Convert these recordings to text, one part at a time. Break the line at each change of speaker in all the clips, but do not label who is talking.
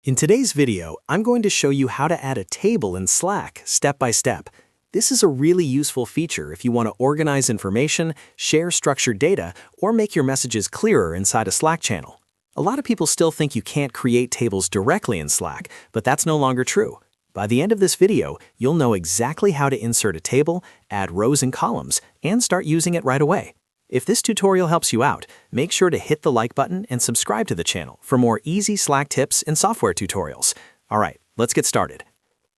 In today's video, I'm going to show you how to add a table in Slack step by step. This is a really useful feature if you want to organize information, share structured data, or make your messages clearer inside a Slack channel. A lot of people still think you can't create tables directly in Slack, but that's no longer true. By the end of this video, you'll know exactly how to insert a table, add rows and columns, and start using it right away. If this tutorial helps you out, make sure to hit the like button and subscribe to the channel for more easy Slack tips and software tutorials. All right, let's get started.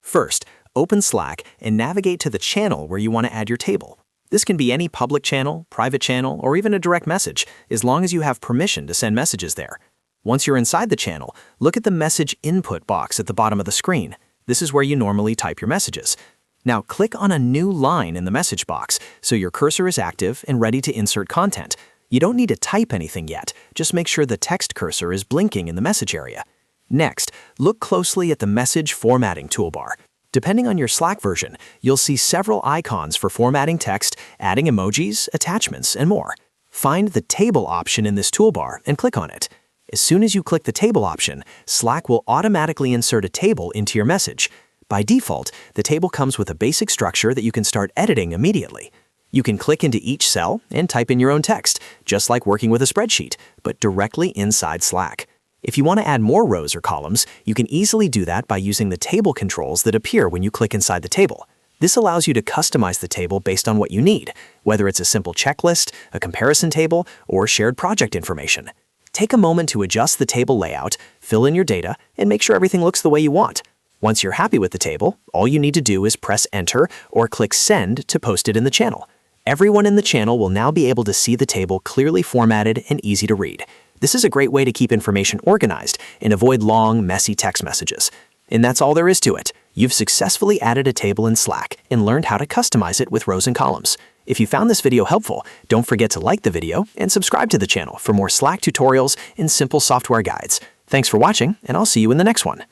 First, open Slack and navigate to the channel where you want to add your table. This can be any public channel, private channel, or even a direct message, as long as you have permission to send messages there. Once you're inside the channel, look at the message input box at the bottom of the screen. This is where you normally type your messages. Now click on a new line in the message box so your cursor is active and ready to insert content. You don't need to type anything yet, just make sure the text cursor is blinking in the message area. Next, look closely at the message formatting toolbar. Depending on your Slack version, you'll see several icons for formatting text, adding emojis, attachments, and more. Find the table option in this toolbar and click on it. As soon as you click the table option, Slack will automatically insert a table into your message. By default, the table comes with a basic structure that you can start editing immediately. You can click into each cell and type in your own text, just like working with a spreadsheet, but directly inside Slack. If you want to add more rows or columns, you can easily do that by using the table controls that appear when you click inside the table. This allows you to customize the table based on what you need, whether it's a simple checklist, a comparison table, or shared project information. Take a moment to adjust the table layout, fill in your data, and make sure everything looks the way you want. Once you're happy with the table, all you need to do is press Enter or click Send to post it in the channel. Everyone in the channel will now be able to see the table clearly formatted and easy to read. This is a great way to keep information organized and avoid long, messy text messages. And that's all there is to it. You've successfully added a table in Slack and learned how to customize it with rows and columns. If you found this video helpful, don't forget to like the video and subscribe to the channel for more Slack tutorials and simple software guides. Thanks for watching, and I'll see you in the next one.